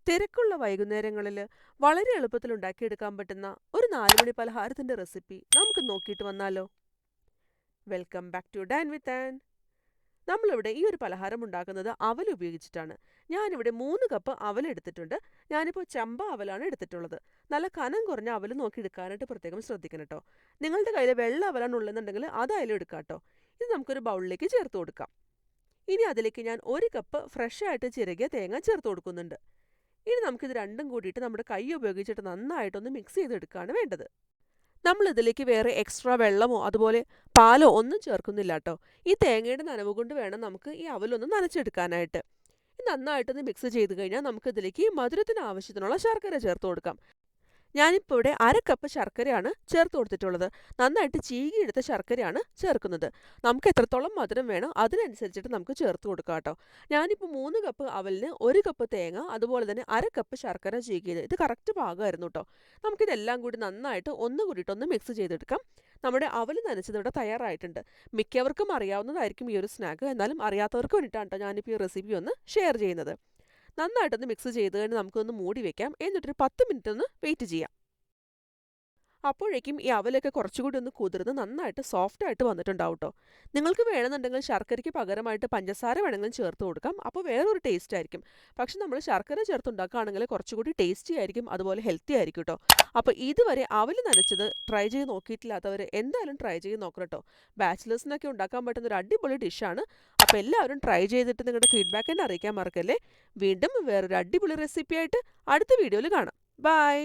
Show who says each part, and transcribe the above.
Speaker 1: തിരക്കുള്ള വൈകുന്നേരങ്ങളിൽ വളരെ എളുപ്പത്തിൽ ഉണ്ടാക്കിയെടുക്കാൻ പറ്റുന്ന ഒരു 4 മണി പലഹാരത്തിന്റെ റെസിപ്പി നമുക്ക് നോക്കിയിട്ട് വന്നാലോ? Welcome back to dine with Ann. നമ്മളിവിടെ ഈ ഒരു പലഹാരം ഉണ്ടാക്കുന്നത് അവൽ ഉപയോഗിച്ചിട്ടാണ്. ഞാനിവിടെ 3 കപ്പ് അവൽ എടുത്തിട്ടുണ്ട്. ഞാനിപ്പോൾ ചമ്പ അവലാണ് എടുത്തിട്ടുള്ളത്. നല്ല കനം കുറഞ്ഞ അവൽ നോക്കി എടുക്കാനായിട്ട് പ്രത്യേകം ശ്രദ്ധിക്കണം കേട്ടോ. നിങ്ങളുടെ കയ്യിൽ വെള്ള അവലാണ് ഉള്ളതെന്നുണ്ടെങ്കിൽ അതായാലും എടുക്കാം കേട്ടോ. ഇത് നമുക്കൊരു ബൗളിലേക്ക് ചേർത്ത് കൊടുക്കാം. ഇനി അതിലേക്ക് ഞാൻ 1 കപ്പ് ഫ്രഷ് ആയിട്ട് ചിരകിയ തേങ്ങ ചേർത്ത് കൊടുക്കുന്നുണ്ട്. ഇനി നമുക്കിത് രണ്ടും കൂടിയിട്ട് നമ്മുടെ കൈ ഉപയോഗിച്ചിട്ട് നന്നായിട്ടൊന്ന് മിക്സ് ചെയ്തെടുക്കുകയാണ് വേണ്ടത്. നമ്മളിതിലേക്ക് വേറെ എക്സ്ട്രാ വെള്ളമോ അതുപോലെ പാലോ ഒന്നും ചേർക്കുന്നില്ല കേട്ടോ. ഈ തേങ്ങയുടെ നനവ് കൊണ്ട് വേണം നമുക്ക് ഈ അവലൊന്ന് നനച്ചെടുക്കാനായിട്ട്. ഇത് നന്നായിട്ടൊന്ന് മിക്സ് ചെയ്ത് കഴിഞ്ഞാൽ നമുക്കിതിലേക്ക് മധുരത്തിന് ആവശ്യത്തിനുള്ള ശർക്കര ചേർത്ത് കൊടുക്കാം. ഞാനിപ്പോൾ ഇവിടെ 1/2 കപ്പ് ശർക്കരയാണ് ചേർത്ത് കൊടുത്തിട്ടുള്ളത്. നന്നായിട്ട് ചീകിയെടുത്ത ശർക്കരയാണ് ചേർക്കുന്നത്. നമുക്ക് എത്രത്തോളം മധുരം വേണോ അതിനനുസരിച്ചിട്ട് നമുക്ക് ചേർത്ത് കൊടുക്കാം കേട്ടോ. ഞാനിപ്പോൾ 3 കപ്പ് അവലിന് 1 കപ്പ് തേങ്ങ അതുപോലെ തന്നെ 1/2 കപ്പ് ശർക്കര ചീകിയത്. ഇത് കറക്റ്റ് പാകമായിരുന്നു കേട്ടോ. നമുക്കിതെല്ലാം കൂടി നന്നായിട്ട് ഒന്നുകൂടിയിട്ടൊന്ന് മിക്സ് ചെയ്തെടുക്കാം. നമ്മുടെ അവൽ നനച്ചത് ഇവിടെ തയ്യാറായിട്ടുണ്ട്. മിക്കവർക്കും അറിയാവുന്നതായിരിക്കും ഈ ഒരു സ്നാക്ക്. എന്നാലും അറിയാത്തവർക്ക് വേണ്ടിയിട്ടാണ് കേട്ടോ ഞാനിപ്പോൾ ഈ റെസിപ്പി ഒന്ന് ഷെയർ ചെയ്യുന്നത്. നന്നായിട്ടൊന്ന് മിക്സ് ചെയ്ത് കഴിഞ്ഞ് നമുക്കൊന്ന് മൂടി വെക്കാം. എന്നിട്ടൊരു 10 മിനിറ്റ് ഒന്ന് വെയിറ്റ് ചെയ്യാം. അപ്പോഴേക്കും ഈ അവലൊക്കെ കുറച്ചുകൂടി ഒന്ന് കുതിർന്ന് നന്നായിട്ട് സോഫ്റ്റായിട്ട് വന്നിട്ടുണ്ടാവും കേട്ടോ. നിങ്ങൾക്ക് വേണമെന്നുണ്ടെങ്കിൽ ശർക്കരയ്ക്ക് പകരമായിട്ട് പഞ്ചസാര വേണമെങ്കിലും ചേർത്ത് കൊടുക്കാം. അപ്പോൾ വേറൊരു ടേസ്റ്റ് ആയിരിക്കും. പക്ഷെ നമ്മൾ ശർക്കര ചേർത്തുണ്ടാക്കുകയാണെങ്കിൽ കുറച്ചുകൂടി ടേസ്റ്റി ആയിരിക്കും, അതുപോലെ ഹെൽത്തി ആയിരിക്കും കേട്ടോ. അപ്പോൾ ഇതുവരെ അവൽ നനച്ചത് ട്രൈ ചെയ്ത് നോക്കിയിട്ടില്ലാത്തവർ എന്തായാലും ട്രൈ ചെയ്ത് നോക്കണം കേട്ടോ. ബാച്ചിലേഴ്സിനൊക്കെ ഉണ്ടാക്കാൻ പറ്റുന്ന ഒരു അടിപൊളി ഡിഷാണ്. അപ്പോൾ എല്ലാവരും ട്രൈ ചെയ്തിട്ട് നിങ്ങളുടെ ഫീഡ്ബാക്ക് എന്നെ അറിയിക്കാൻ മറക്കല്ലേ. വീണ്ടും വേറൊരു അടിപൊളി റെസിപ്പിയായിട്ട് അടുത്ത വീഡിയോയിൽ കാണാം. ബൈ.